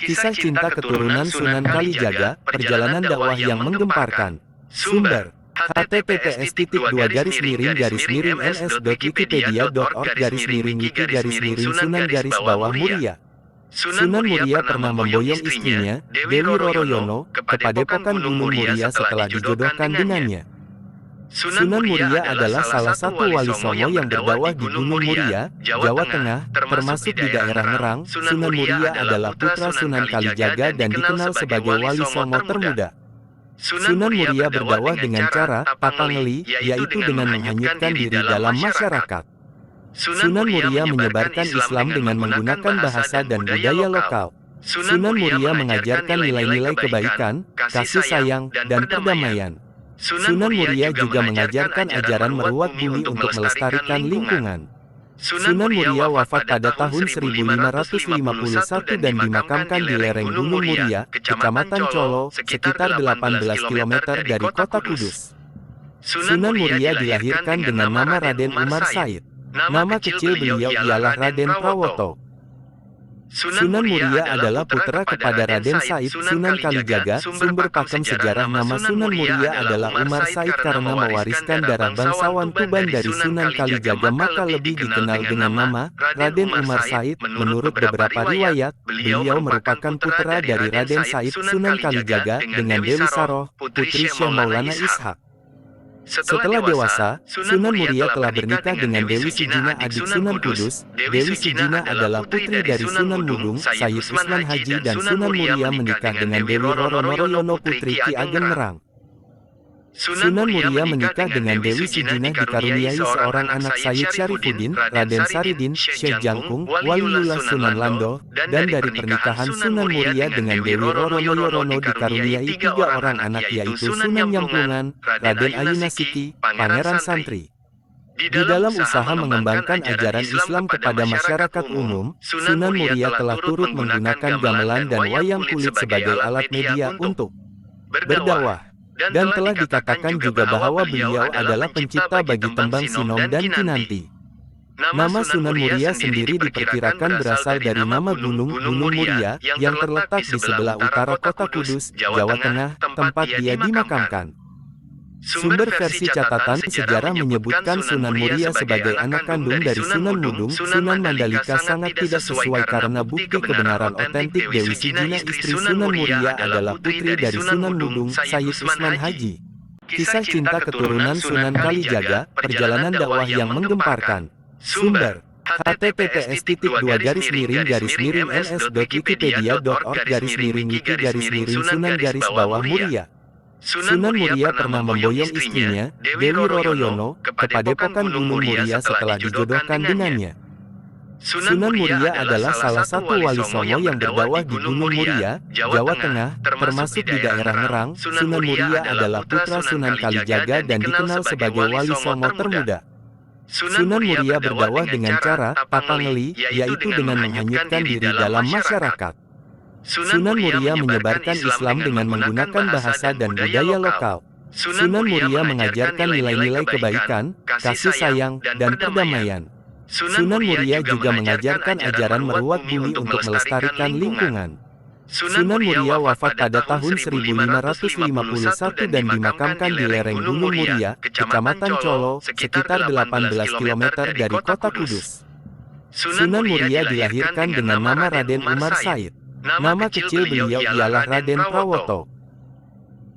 Kisah cinta keturunan Sunan Kalijaga, perjalanan dakwah yang menggemparkan. Sumber: https://ns.wikipedia.org/ns/wiki-Sunan-Muria. Sunan Muria pernah memboyong istrinya, Dewi Roroyono, ke padepokan Gunung Muria setelah dijodohkan dengannya. Sunan Muria adalah salah satu wali songo yang berdakwah di Gunung Muria, Jawa Tengah, termasuk di daerah Ngerang. Sunan Muria adalah putra Sunan Kalijaga dan dikenal sebagai wali songo termuda. Sunan Muria berdakwah dengan cara papangeli, yaitu dengan menghanyutkan diri dalam masyarakat. Sunan Muria menyebarkan Islam dengan menggunakan bahasa dan budaya lokal. Sunan Muria mengajarkan nilai-nilai kebaikan, kasih sayang, dan perdamaian. Sunan Muria juga mengajarkan ajaran merawat bumi untuk melestarikan lingkungan. Sunan Muria wafat pada tahun 1551 dan dimakamkan di lereng Gunung Muria, Kecamatan Colo, sekitar 18 km dari kota Kudus. Sunan Muria dilahirkan dengan nama Raden Umar Said. Nama kecil beliau ialah Raden Prawoto. Sunan Muria adalah putra kepada Raden Said Sunan Kalijaga. Sumber pakem sejarah nama Sunan Muria adalah Umar Said karena mewariskan darah bangsawan Tuban dari Sunan Kalijaga, maka lebih dikenal dengan nama Raden Umar Said. Menurut beberapa riwayat, beliau merupakan putra dari Raden Said Sunan Kalijaga dengan Dewi Saroh, putri Syekh Maulana Ishaq. Setelah dewasa, Sunan Muria telah bernikah dengan Dewi Sijina, adik Sunan Kudus. Dewi Sijina adalah putri dari Sunan Mudung, Sayyid Usman Haji, dan Sunan Muria menikah dengan Dewi Roroyono, putri Ki Ageng Ngerang. Sunan Muria menikah dengan Dewi Sijina dikaruniai seorang anak, Sayyid Syarifuddin, Raden Saridin, Syekh Jangkung, Waliullah Sunan Lando, dan dari pernikahan Sunan Muria dengan Dewi Roroyono dikaruniai 3 orang anak, yaitu Sunan Nyamplungan, Raden Ayunasiti, Pangeran Santri. Di dalam usaha mengembangkan ajaran Islam kepada masyarakat umum, Sunan Muria telah turut menggunakan gamelan dan wayang kulit sebagai alat media untuk berdakwah. Dan telah dikatakan juga bahwa beliau adalah pencipta bagi tembang Sinom dan Kinanti. Nama Sunan Muria sendiri diperkirakan berasal dari nama Gunung Muria yang terletak di sebelah utara kota Kudus, Jawa Tengah, tempat dia dimakamkan. Sumber versi catatan sejarah menyebutkan Sunan Muria sebagai anak kandung dari Sunan Mudung. Sunan Mandalika sangat tidak sesuai karena bukti kebenaran otentik Dewi Sijina, istri Sunan Muria, adalah putri dari Sunan Mudung, Sayyid Usman Haji. Kisah cinta keturunan Sunan Kalijaga, perjalanan dakwah yang menggemparkan. Sumber: https://ns.wikipedia.org/ns/wiki-Sunan-Muria. Sunan Muria pernah memboyong istrinya, Dewi Roroyono, ke padepokan Gunung Muria setelah dijodohkan dengannya. Sunan Muria adalah salah satu wali songo yang berdakwah di Gunung Muria, Jawa Tengah, termasuk di daerah Ngerang. Sunan Muria adalah putra Sunan Kalijaga dan dikenal sebagai wali songo termuda. Sunan Muria berdakwah dengan cara papangeli, yaitu dengan menghanyutkan diri dalam masyarakat. Sunan Muria menyebarkan Islam dengan menggunakan bahasa dan budaya lokal. Sunan Muria mengajarkan nilai-nilai kebaikan, kasih sayang, dan perdamaian. Sunan Muria juga mengajarkan ajaran merawat bumi untuk melestarikan lingkungan. Sunan Muria wafat pada tahun 1551 dan dimakamkan di lereng Gunung Muria, Kecamatan Colo, sekitar 18 km dari kota Kudus. Sunan Muria dilahirkan dengan nama Raden Umar Said. Nama kecil beliau ialah Raden Prawoto.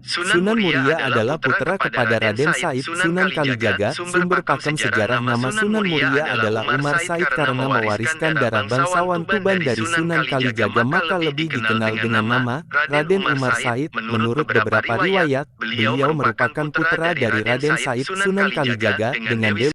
Sunan Muria adalah putra kepada Raden Said Sunan Kalijaga. Sumber pakem sejarah nama Sunan Muria adalah Umar Said karena mewariskan darah bangsawan Tuban dari Sunan Kalijaga, maka lebih dikenal dengan nama Raden Umar Said. Menurut beberapa riwayat, beliau merupakan putra dari Raden Said Sunan Kalijaga dengan Dewi